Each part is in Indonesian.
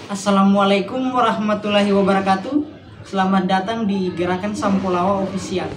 Assalamualaikum warahmatullahi wabarakatuh. Selamat datang di Gerakan Sampolawa Official.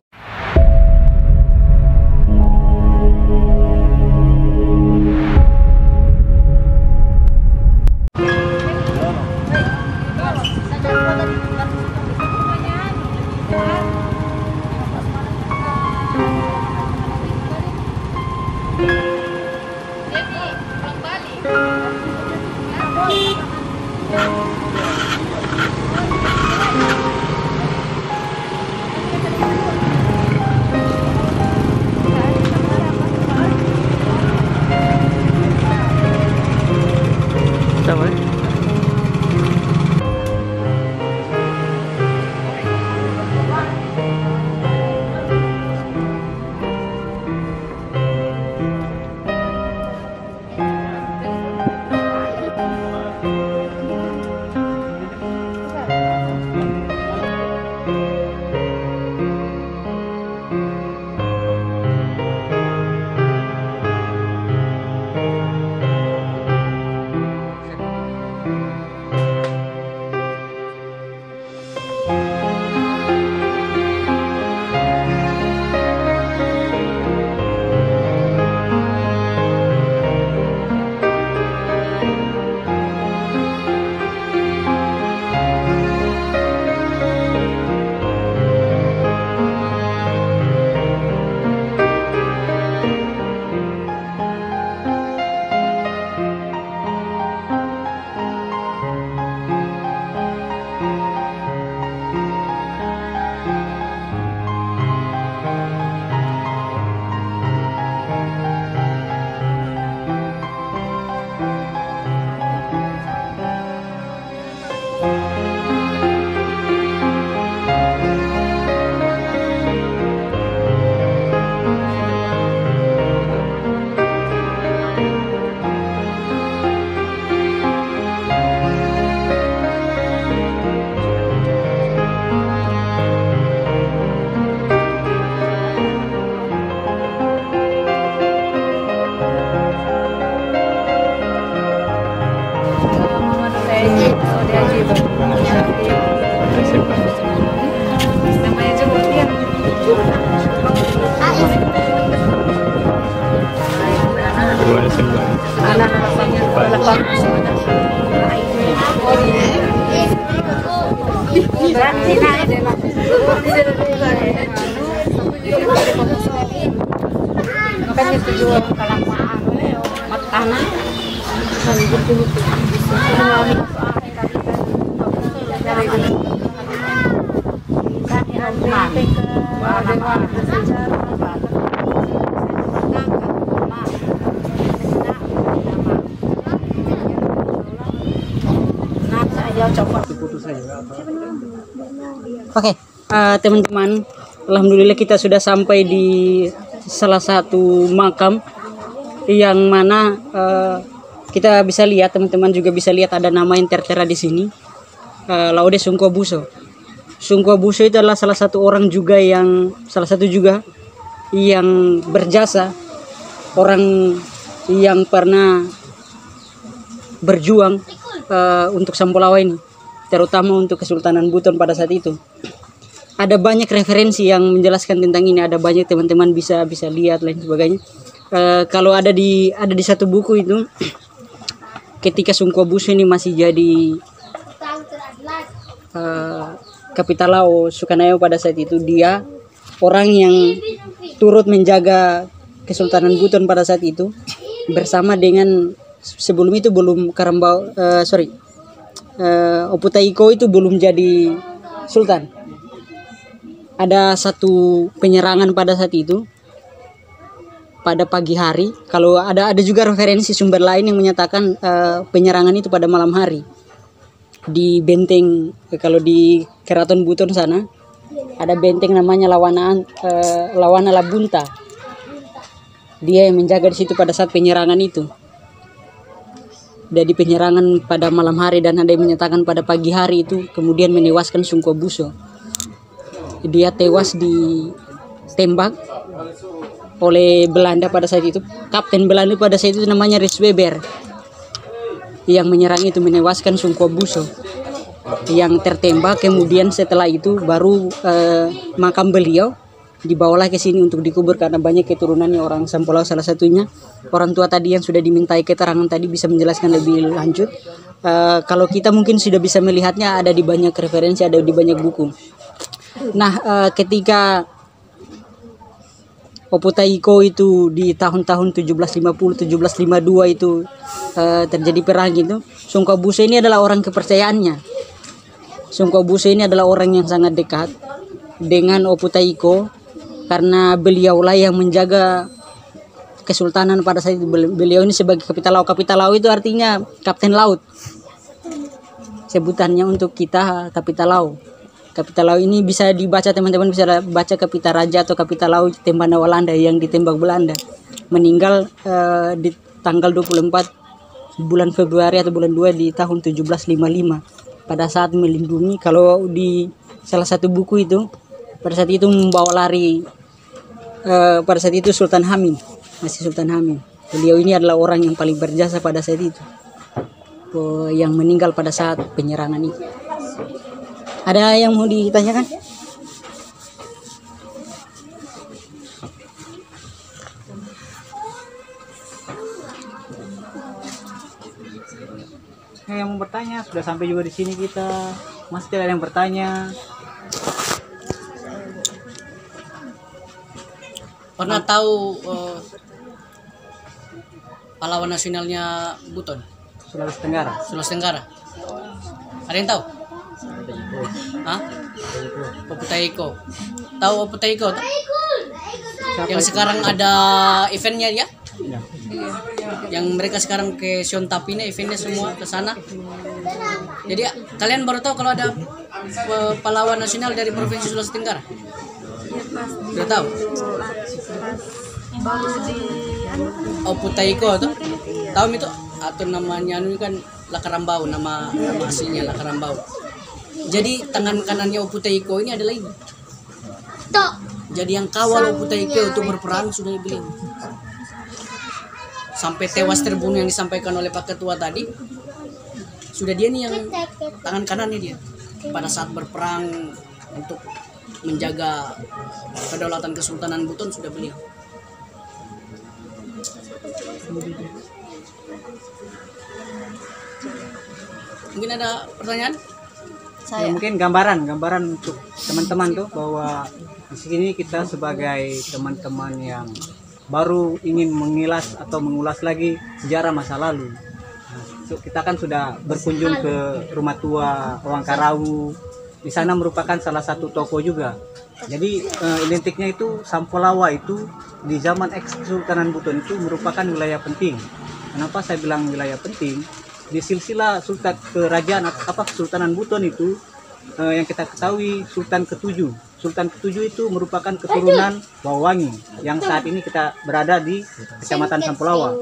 Makanya tujuan kelamaan makanan Oke, teman-teman, alhamdulillah kita sudah sampai di salah satu makam yang mana kita bisa lihat, teman-teman juga bisa lihat ada nama yang tertera di sini, Laude Sungkobuso. Sungkobuso itu adalah salah satu juga yang berjasa, orang yang pernah berjuang untuk Sampolawa ini, terutama untuk Kesultanan Buton pada saat itu. Ada banyak referensi yang menjelaskan tentang ini, ada banyak teman-teman bisa lihat lain sebagainya. Kalau ada di satu buku itu, ketika Sungkobuso ini masih jadi Kapitalao Sukanayao pada saat itu, dia orang yang turut menjaga Kesultanan Buton pada saat itu, bersama dengan sebelum itu belum Opu Taiko itu belum jadi sultan. Ada satu penyerangan pada saat itu pada pagi hari. Kalau ada juga referensi sumber lain yang menyatakan penyerangan itu pada malam hari di benteng. Kalau di Keraton Buton sana ada benteng namanya Lawana Labunta. Dia yang menjaga di situ pada saat penyerangan itu. Jadi penyerangan pada malam hari, dan ada yang menyatakan pada pagi hari itu kemudian menewaskan Sungkobuso. Dia tewas ditembak oleh Belanda pada saat itu. Kapten Belanda pada saat itu namanya Ries Weber. yang menyerang itu menewaskan Sungkobuso yang tertembak. Kemudian setelah itu baru makam beliau dibawalah ke sini untuk dikubur karena banyak keturunannya orang Sampolao, salah satunya orang tua tadi yang sudah dimintai keterangan tadi bisa menjelaskan lebih lanjut. Kalau kita mungkin sudah bisa melihatnya ada di banyak referensi, ada di banyak buku. Nah, ketika Oputaiko itu di tahun-tahun 1750 1752 itu terjadi perang itu, Sungkobuso ini adalah orang kepercayaannya. Sungkobuso ini adalah orang yang sangat dekat dengan Oputaiko karena beliaulah yang menjaga kesultanan pada saat itu. Beliau ini sebagai Kapitan Laut. Kapitan Laut itu artinya kapten laut. Sebutannya untuk kita Kapitan Laut. Kapitan Laut ini bisa dibaca, teman-teman bisa baca Kapitan Raja atau Kapitan Laut Tembana Walanda yang ditembak Belanda. Meninggal di tanggal 24 bulan Februari atau bulan 2 di tahun 1755 pada saat melindungi, kalau di salah satu buku itu pada saat itu membawa lari pada saat itu Sultan Hamid, masih Sultan Hamid. Beliau ini adalah orang yang paling berjasa pada saat itu, yang meninggal pada saat penyerangan itu. Ada yang mau ditanyakan? Yang mau bertanya sudah sampai juga di sini kita. Masih ada yang bertanya? Pernah tahu pahlawan nasionalnya Buton? Sulawesi Tenggara. Sulawesi Tenggara. Ada yang tahu? Hah? Oputaiko. Tahu Oputaiko? Yang sekarang ada eventnya ya? Ya. Yang mereka sekarang ke Siontapine eventnya semua ke sana. Jadi kalian baru tahu kalau ada pahlawan nasional dari Provinsi Sulawesi Tenggara? Sudah tahu? Oputaiko tuh? Tahu itu? Atau namanya itu kan Lakarambau, nama aslinya Lakarambau. Jadi tangan kanannya Oputaiko ini adalah ini. Jadi yang kawal Oputaiko untuk berperang sudah beliau. Sampai tewas terbunuh yang disampaikan oleh Pak Ketua tadi, sudah dia nih yang tangan kanannya dia pada saat berperang untuk menjaga kedaulatan Kesultanan Buton sudah beliau. Mungkin ada pertanyaan? Ya, mungkin gambaran untuk teman-teman tuh bahwa di sini kita sebagai teman-teman yang baru ingin mengilas atau mengulas lagi sejarah masa lalu. Nah, kita kan sudah berkunjung ke rumah tua Wangkarawu. Di sana merupakan salah satu toko juga. Jadi identiknya itu Sampolawa itu di zaman ex-Kesultanan Buton itu merupakan wilayah penting. Kenapa saya bilang wilayah penting? Di silsilah sultan kerajaan apa Kesultanan Buton itu yang kita ketahui Sultan ke-7. Sultan ke-7 itu merupakan keturunan Wawangi yang saat ini kita berada di Kecamatan Sampolawa.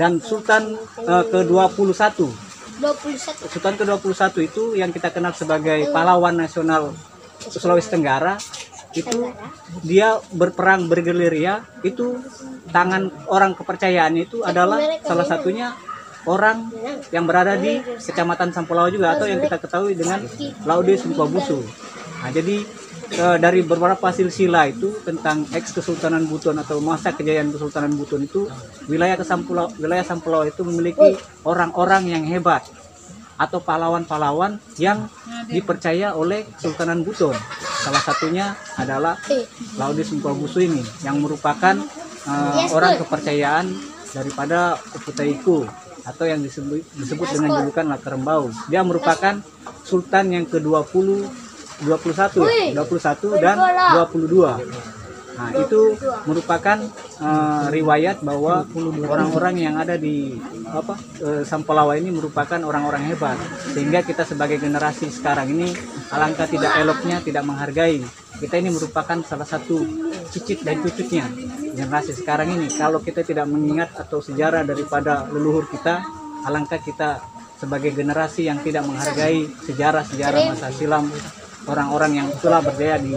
Dan Sultan ke-21. Sultan ke-21 itu yang kita kenal sebagai pahlawan nasional Sulawesi Tenggara, itu dia berperang bergerilya, itu tangan orang kepercayaannya itu adalah salah satunya orang yang berada di Kecamatan Sampolawa juga, atau yang kita ketahui dengan Laude Sungkobuso. Nah, jadi dari beberapa silsilah itu tentang ex Kesultanan Buton atau masa kejayaan Kesultanan Buton itu wilayah Sampolawa itu memiliki orang-orang yang hebat atau pahlawan-pahlawan yang dipercaya oleh Kesultanan Buton. Salah satunya adalah Laude Sungkobuso ini yang merupakan orang kepercayaan daripada Oputaiko atau yang disebut dengan julukan Lakarambau. Dia merupakan sultan yang ke-21 dan 22. Nah, itu merupakan riwayat bahwa orang-orang yang ada di Sampolawa ini merupakan orang-orang hebat, sehingga kita sebagai generasi sekarang ini alangkah tidak eloknya tidak menghargai. Kita ini merupakan salah satu cicit dan cucunya generasi sekarang ini. Kalau kita tidak mengingat atau sejarah daripada leluhur kita, alangkah kita sebagai generasi yang tidak menghargai sejarah-sejarah masa silam orang-orang yang telah berjaya di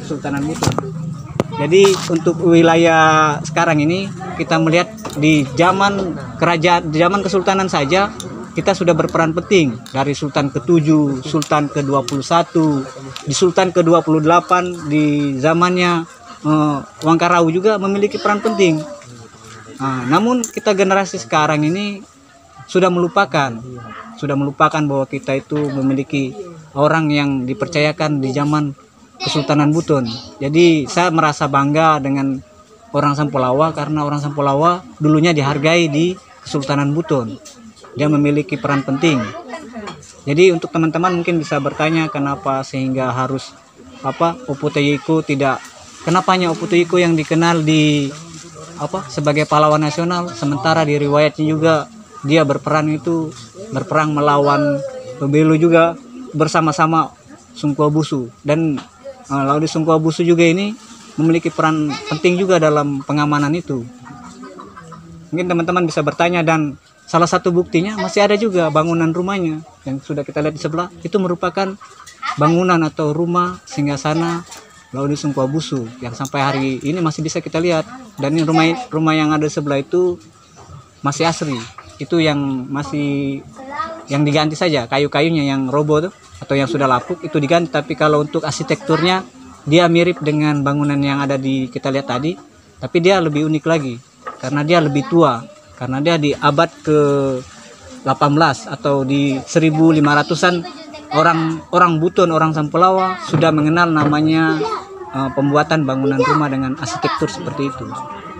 Kesultanan Buton. Jadi untuk wilayah sekarang ini kita melihat di zaman kerajaan, di zaman kesultanan saja kita sudah berperan penting dari Sultan ke-7, Sultan ke-21, di Sultan ke-28 di zamannya Wangkarau juga memiliki peran penting. Namun kita generasi sekarang ini sudah melupakan bahwa kita itu memiliki orang yang dipercayakan di zaman Kesultanan Buton. Jadi saya merasa bangga dengan orang Sampulawa karena orang Sampulawa dulunya dihargai di Kesultanan Buton. Dia memiliki peran penting. Jadi untuk teman-teman mungkin bisa bertanya kenapa sehingga harus Opo Teuku tidak, kenapanya Opo Teuku yang dikenal di sebagai pahlawan nasional, sementara di riwayatnya juga dia berperang melawan Belu juga bersama-sama Sungkuabusu, dan Laude Sungkuabusu juga ini memiliki peran penting juga dalam pengamanan itu. Mungkin teman-teman bisa bertanya, dan salah satu buktinya masih ada juga bangunan rumahnya yang sudah kita lihat di sebelah, itu merupakan bangunan atau rumah singgasana Laude Sungkuabusu yang sampai hari ini masih bisa kita lihat. Dan ini rumah yang ada sebelah itu masih asli. Itu yang masih yang diganti saja, kayu-kayunya yang roboh tuh atau yang sudah lapuk itu diganti, tapi kalau untuk arsitekturnya dia mirip dengan bangunan yang ada kita lihat tadi, tapi dia lebih unik lagi karena dia lebih tua, karena dia di abad ke-18 atau di 1500-an orang Buton, orang Sampulawa sudah mengenal namanya pembuatan bangunan rumah dengan arsitektur seperti itu.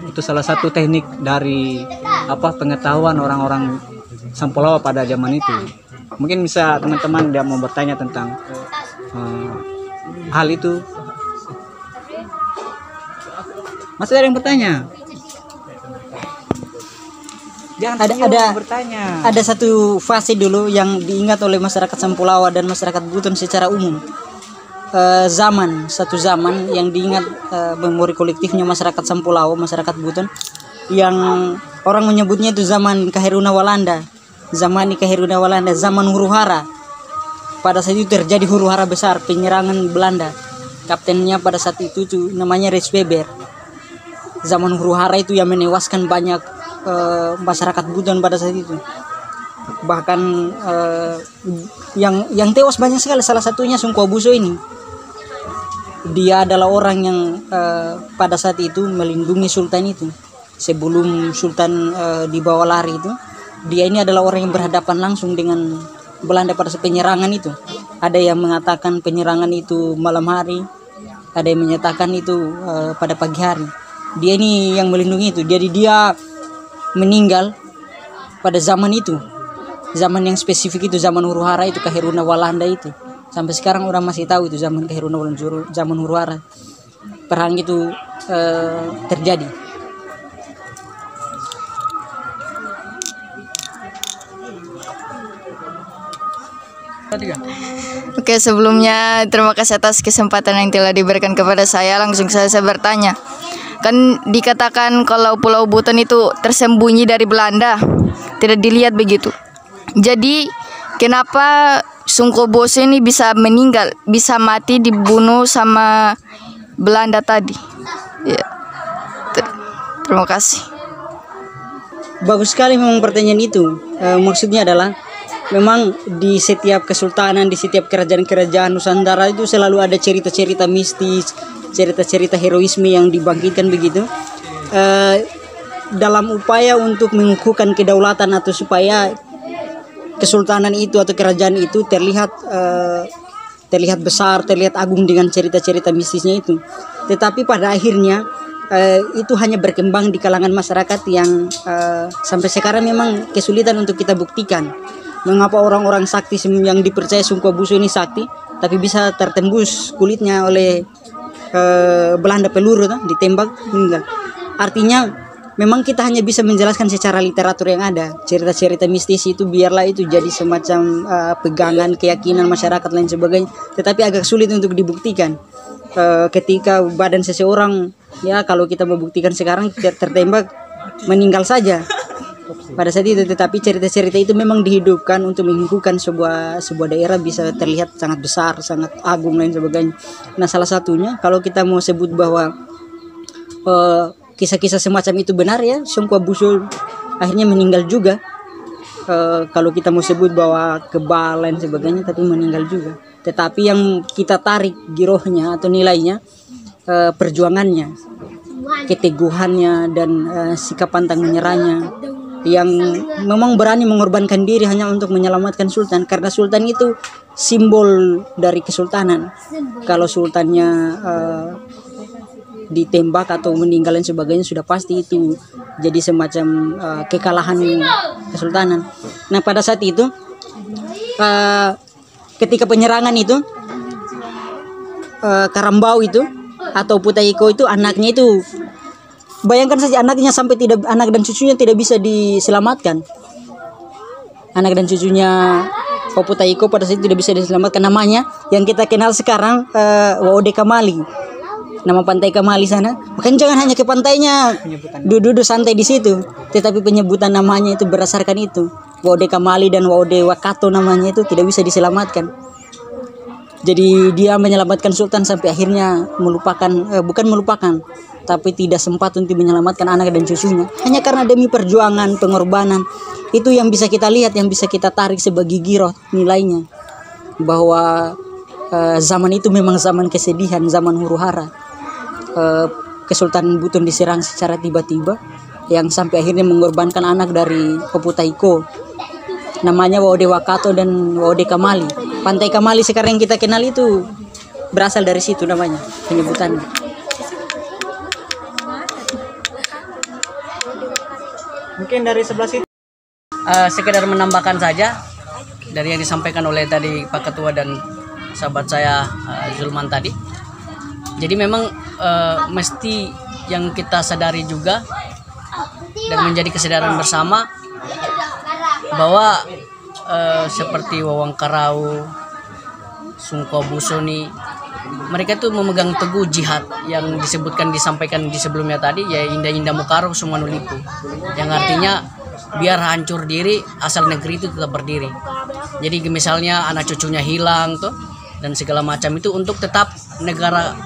Itu salah satu teknik dari pengetahuan orang-orang Sampulawa pada zaman itu. Mungkin bisa teman-teman dia mau bertanya tentang hal itu. Masih ada yang bertanya? Jangan ada bertanya. Ada satu fase dulu yang diingat oleh masyarakat Sampulawa dan masyarakat Buton secara umum. Satu zaman yang diingat memori kolektifnya masyarakat Sampulawa, masyarakat Buton, yang orang menyebutnya itu zaman Kahiruna Walanda. Zaman huru-hara. Pada saat itu terjadi huru-hara besar, penyerangan Belanda. Kaptennya pada saat itu tuh namanya Rex Weber. Zaman huru-hara itu yang menewaskan banyak masyarakat Buton pada saat itu. Bahkan yang tewas banyak sekali, salah satunya Sungkuabusu ini. Dia adalah orang yang pada saat itu melindungi Sultan itu. Sebelum Sultan dibawa lari itu, dia ini adalah orang yang berhadapan langsung dengan Belanda pada penyerangan itu. Ada yang mengatakan penyerangan itu malam hari, ada yang menyatakan itu pada pagi hari. Dia ini yang melindungi itu. Jadi dia meninggal pada zaman itu, zaman yang spesifik itu, zaman huru-hara itu, Kahiruna Walanda itu. Sampai sekarang orang masih tahu itu zaman Kahiruna Walanda, zaman huru-hara. Perang itu terjadi. Oke, sebelumnya terima kasih atas kesempatan yang telah diberikan kepada saya. Langsung saya bertanya. Kan dikatakan kalau Pulau Buton itu tersembunyi dari Belanda, tidak dilihat begitu. Jadi kenapa Sungkuabusu ini bisa meninggal, bisa mati dibunuh sama Belanda tadi? Ya. Terima kasih. Bagus sekali memang pertanyaan itu. Maksudnya adalah memang di setiap kesultanan, di setiap kerajaan-kerajaan Nusantara itu selalu ada cerita-cerita mistis, cerita-cerita heroisme yang dibangkitkan begitu. Dalam upaya untuk mengukuhkan kedaulatan atau supaya kesultanan itu atau kerajaan itu terlihat besar, terlihat agung dengan cerita-cerita mistisnya itu. Tetapi pada akhirnya itu hanya berkembang di kalangan masyarakat yang sampai sekarang memang kesulitan untuk kita buktikan. Mengapa orang-orang sakti yang dipercaya Sungkuabusu ini sakti, tapi bisa tertembus kulitnya oleh Belanda peluru ditembak meninggal. Artinya memang kita hanya bisa menjelaskan secara literatur yang ada. Cerita-cerita mistis itu biarlah itu jadi semacam pegangan keyakinan masyarakat lain sebagainya, tetapi agak sulit untuk dibuktikan. Ketika badan seseorang, ya kalau kita membuktikan sekarang tertembak meninggal saja pada saat itu, tetapi cerita-cerita itu memang dihidupkan untuk menghidupkan sebuah daerah bisa terlihat sangat besar, sangat agung lain sebagainya. Nah, salah satunya kalau kita mau sebut bahwa kisah-kisah semacam itu benar, ya Sungkuabusu akhirnya meninggal juga kalau kita mau sebut bahwa kebal dan sebagainya, tapi meninggal juga. Tetapi yang kita tarik girohnya atau nilainya, perjuangannya, keteguhannya, dan sikap pantang menyerahnya, yang memang berani mengorbankan diri hanya untuk menyelamatkan sultan, karena sultan itu simbol dari kesultanan. Kalau sultannya ditembak atau meninggal dan sebagainya, sudah pasti itu jadi semacam kekalahan kesultanan. Nah, pada saat itu ketika penyerangan itu, Karambau itu atau Putaiko itu, anaknya itu, bayangkan saja, anaknya sampai tidak, anak dan cucunya tidak bisa diselamatkan. Anak dan cucunya Putaiko pada saat itu tidak bisa diselamatkan. Namanya yang kita kenal sekarang Waode Kamali, nama pantai Kamali sana. Bukan, jangan hanya ke pantainya duduk santai di situ, tetapi penyebutan namanya itu berdasarkan itu. Waode Kamali dan Waode Wakato namanya itu tidak bisa diselamatkan. Jadi dia menyelamatkan sultan sampai akhirnya melupakan, bukan melupakan, tapi tidak sempat untuk menyelamatkan anak dan cucunya, hanya karena demi perjuangan, pengorbanan. Itu yang bisa kita lihat, yang bisa kita tarik sebagai giroh nilainya, bahwa zaman itu memang zaman kesedihan, zaman huru-hara. Kesultanan Buton diserang secara tiba-tiba, yang sampai akhirnya mengorbankan anak dari Putaiko, namanya Waode Wakato dan Waode Kamali. Pantai Kamali sekarang yang kita kenal itu berasal dari situ namanya, penyebutannya. Mungkin dari sebelah situ. Sekedar menambahkan saja dari yang disampaikan oleh tadi Pak Ketua dan sahabat saya Zulman tadi. Jadi memang mesti yang kita sadari juga dan menjadi kesadaran bersama bahwa seperti Wawang Karau, Sungko Busoni, mereka itu memegang teguh jihad yang disampaikan di sebelumnya tadi, ya indah-indah Mukaro semua nulipu, yang artinya biar hancur diri asal negeri itu tetap berdiri. Jadi misalnya anak cucunya hilang tuh dan segala macam itu, untuk tetap negara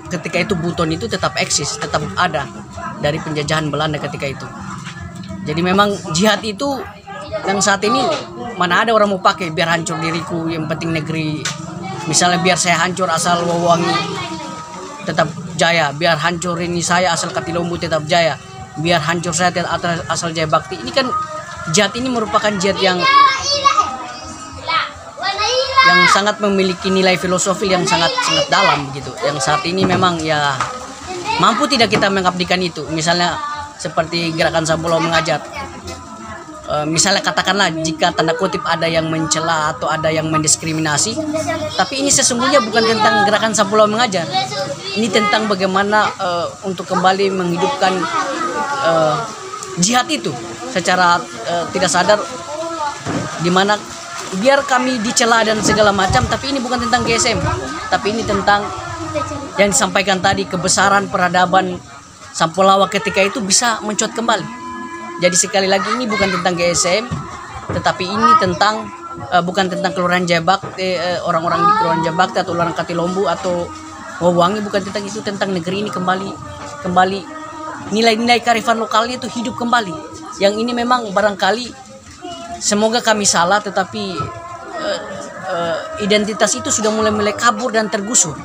ketika itu Buton itu tetap eksis, tetap ada dari penjajahan Belanda ketika itu. Jadi memang jihad itu yang saat ini mana ada orang mau pakai biar hancur diriku, yang penting negeri. Misalnya biar saya hancur asal Wawangi tetap jaya, biar hancur ini saya asal Katilombu tetap jaya, biar hancur saya asal Jaya Bakti. Ini kan jihad ini merupakan jihad yang sangat memiliki nilai filosofi yang sangat dalam gitu. Yang saat ini memang ya mampu tidak kita mengabdikan itu. Misalnya seperti gerakan Sampulau Mengajar. Misalnya katakanlah jika tanda kutip ada yang mencela atau ada yang mendiskriminasi, tapi ini sesungguhnya bukan tentang gerakan Sampulau Mengajar. Ini tentang bagaimana untuk kembali menghidupkan jihad itu secara tidak sadar, dimana biar kami dicela dan segala macam, tapi ini bukan tentang GSM, tapi ini tentang yang disampaikan tadi, kebesaran peradaban Sampulawa ketika itu bisa mencuat kembali. Jadi sekali lagi ini bukan tentang GSM, tetapi ini tentang bukan tentang Kelurahan Jaya Bakti, orang-orang di Kelurahan Jaya Bakti atau orang Katilombu atau Wawangi, bukan tentang itu, tentang negeri ini kembali nilai-nilai kearifan lokalnya itu hidup kembali. Yang ini memang barangkali semoga kami salah, tetapi identitas itu sudah mulai kabur dan tergusur,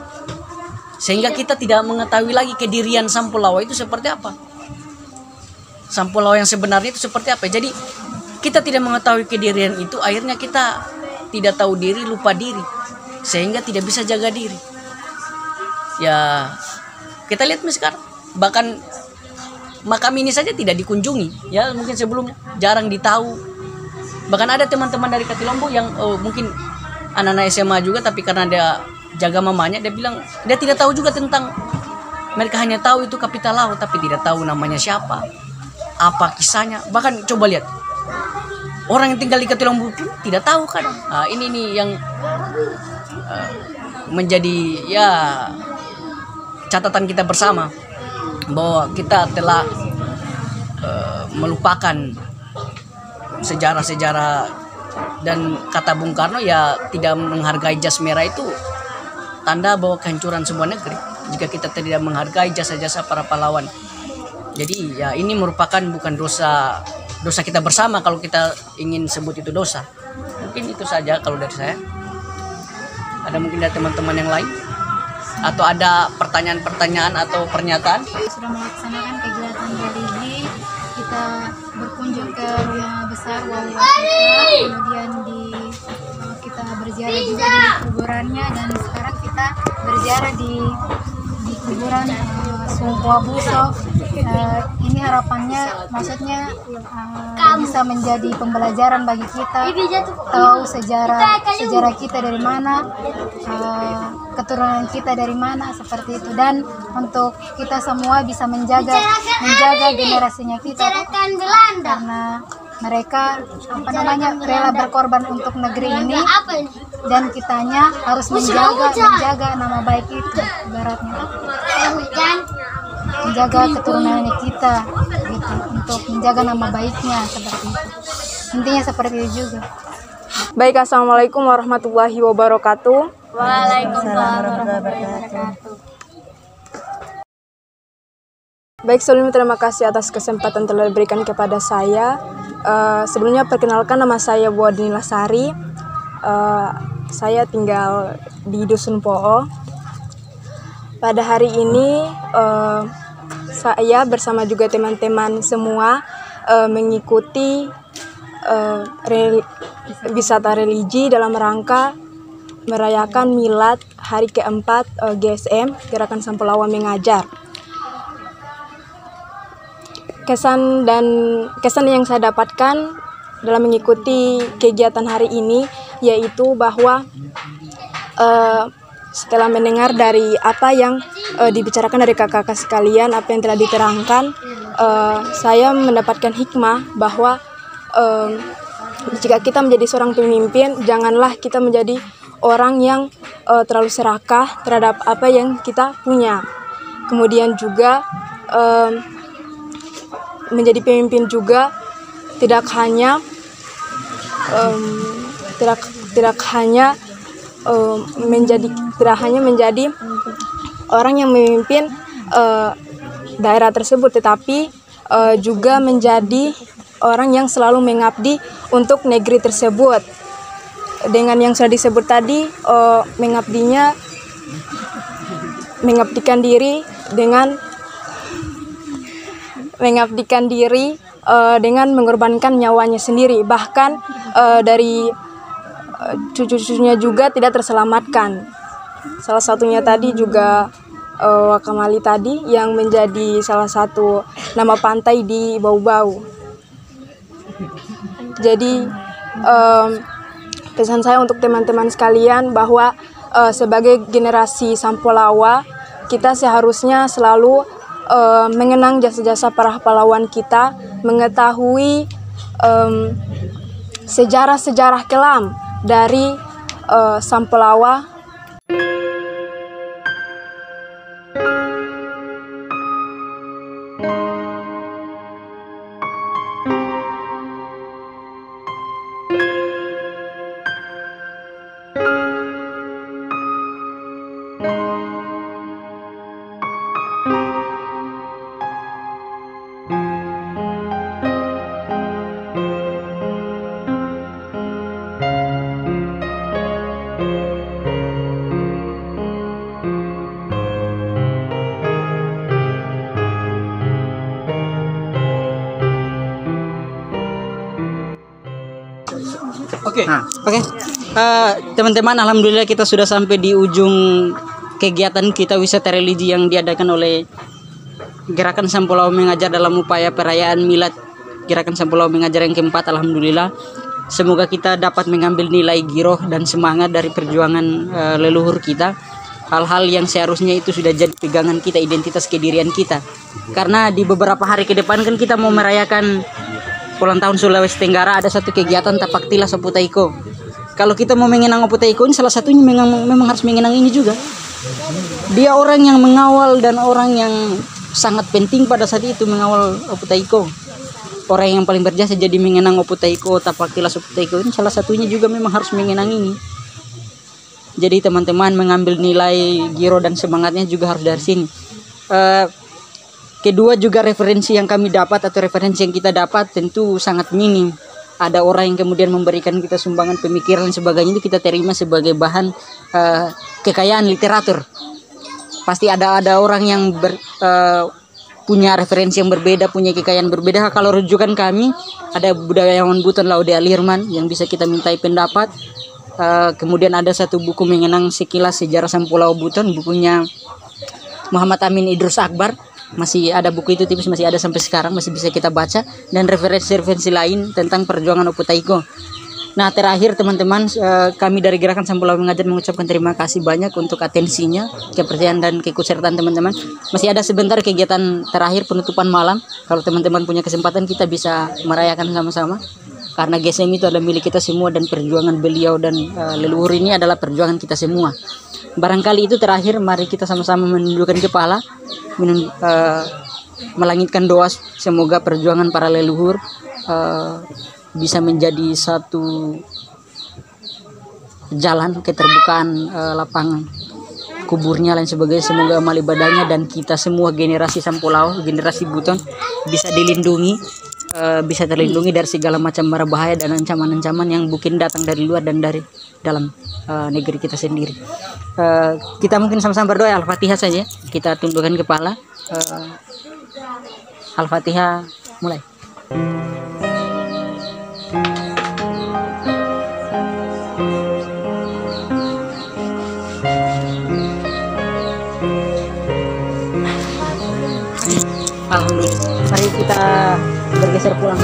sehingga kita tidak mengetahui lagi kedirian Sampulawa itu seperti apa. Sampulawa yang sebenarnya itu seperti apa. Jadi kita tidak mengetahui kedirian itu, akhirnya kita tidak tahu diri, lupa diri, sehingga tidak bisa jaga diri. Ya kita lihat sekarang, bahkan makam ini saja tidak dikunjungi. Ya mungkin sebelumnya jarang ditahu. Bahkan ada teman-teman dari Katilombu yang mungkin anak-anak SMA juga, tapi karena dia jaga mamanya, dia bilang dia tidak tahu juga tentang, mereka hanya tahu itu kapital laut, tapi tidak tahu namanya siapa, apa kisahnya. Bahkan coba lihat, orang yang tinggal di Katilombu pun tidak tahu kan. Nah, ini nih yang menjadi ya catatan kita bersama, bahwa kita telah melupakan sejarah-sejarah, dan kata Bung Karno ya tidak menghargai jas merah itu tanda bahwa kehancuran sebuah negeri jika kita tidak menghargai jasa-jasa para pahlawan. Jadi ya ini merupakan bukan dosa dosa kita bersama kalau kita ingin sebut itu dosa. Mungkin itu saja kalau dari saya. Ada mungkin dari teman-teman yang lain atau ada pertanyaan-pertanyaan atau pernyataan? Sudah melaksanakan kegiatan religi, kita berkunjung ke rumah besar Wawa kita, kemudian kita berziarah juga di kuburannya, dan sekarang kita berziarah di kuburan Sungkwa Buso. Ini harapannya, maksudnya bisa menjadi pembelajaran bagi kita, tahu sejarah kita dari mana, keturunan kita dari mana, seperti itu. Dan untuk kita semua bisa menjaga generasinya kita, karena mereka rela berkorban untuk negeri ini, dan kitanya harus menjaga nama baik itu, ibaratnya menjaga keturunannya kita gitu, untuk menjaga nama baiknya, seperti itu. Intinya seperti itu juga. Baik, assalamualaikum warahmatullahi wabarakatuh. Waalaikumsalam warahmatullahi wabarakatuh. Baik, sebelumnya terima kasih atas kesempatan telah diberikan kepada saya. Sebelumnya perkenalkan, nama saya Bu Adini Lasari. Saya tinggal di Dusun Po'o. Pada hari ini saya bersama juga teman-teman semua mengikuti wisata religi dalam rangka merayakan milad hari keempat GSM, Gerakan Sampulawa Mengajar. Kesan yang saya dapatkan dalam mengikuti kegiatan hari ini yaitu bahwa setelah mendengar dari apa yang dibicarakan dari kakak-kakak sekalian, apa yang telah diterangkan, saya mendapatkan hikmah bahwa jika kita menjadi seorang pemimpin, janganlah kita menjadi orang yang terlalu serakah terhadap apa yang kita punya. Kemudian juga menjadi pemimpin juga tidak hanya menjadi orang yang memimpin daerah tersebut, tetapi juga menjadi orang yang selalu mengabdi untuk negeri tersebut. Dengan yang sudah disebut tadi, mengabdikan diri dengan mengorbankan nyawanya sendiri, bahkan dari cucu-cucunya juga tidak terselamatkan. Salah satunya tadi juga Wakamali tadi yang menjadi salah satu nama pantai di Bau-Bau. Jadi pesan saya untuk teman-teman sekalian bahwa sebagai generasi Sampulawa, kita seharusnya selalu mengenang jasa-jasa para pahlawan kita, mengetahui sejarah-sejarah kelam dari Sampulawa. Oke. Teman-teman, alhamdulillah kita sudah sampai di ujung kegiatan kita wisata religi yang diadakan oleh Gerakan Sampulawa Mengajar dalam upaya perayaan milad Gerakan Sampulawa Mengajar yang keempat. Alhamdulillah, semoga kita dapat mengambil nilai giroh dan semangat dari perjuangan leluhur kita, hal-hal yang seharusnya itu sudah jadi pegangan kita, identitas kedirian kita. Karena di beberapa hari ke depan kan kita mau merayakan ulang tahun Sulawesi Tenggara, ada satu kegiatan Tapak Tilas Oputaiko. Kalau kita mau mengenang Oputaiko ini, salah satunya memang harus mengenang ini juga. Dia orang yang mengawal dan orang yang sangat penting pada saat itu mengawal Oputaiko. Orang yang paling berjasa, jadi mengenang Oputaiko, Tapak Tilas Oputaiko ini salah satunya juga memang harus mengenang ini. Jadi teman-teman mengambil nilai giro dan semangatnya juga harus dari sini. Kedua juga referensi yang kami dapat atau referensi yang kita dapat tentu sangat minim. Ada orang yang kemudian memberikan kita sumbangan pemikiran dan sebagainya, itu kita terima sebagai bahan kekayaan literatur. Pasti ada orang yang punya referensi yang berbeda, punya kekayaan berbeda. Kalau rujukan kami, ada budayawan Buton Laude Alirman yang bisa kita mintai pendapat. Kemudian ada satu buku mengenang sekilas sejarah Pulau Buton, bukunya Muhammad Amin Idrus Akbar. Masih ada buku itu, tipis, masih ada sampai sekarang, masih bisa kita baca. Dan referensi-referensi lain tentang perjuangan Opu Taiko. Nah, terakhir teman-teman, kami dari Gerakan Sampulau Mengajar mengucapkan terima kasih banyak untuk atensinya, kepercayaan dan keikutsertaan teman-teman. Masih ada sebentar kegiatan terakhir penutupan malam. Kalau teman-teman punya kesempatan, kita bisa merayakan sama-sama. Karena GSM itu adalah milik kita semua, dan perjuangan beliau dan leluhur ini adalah perjuangan kita semua. Barangkali itu terakhir, mari kita sama-sama menundukkan kepala, melangitkan doa semoga perjuangan para leluhur bisa menjadi satu jalan keterbukaan lapangan kuburnya lain sebagainya. Semoga amal ibadahnya dan kita semua generasi Sampulau, generasi Buton bisa dilindungi, bisa terlindungi dari segala macam mara bahaya dan ancaman-ancaman yang mungkin datang dari luar dan dari dalam negeri kita sendiri. Kita mungkin sama-sama berdoa. Al-Fatihah saja, kita tundukkan kepala. Al-Fatihah, mulai. Alhamdulillah. Mari kita bergeser pulang.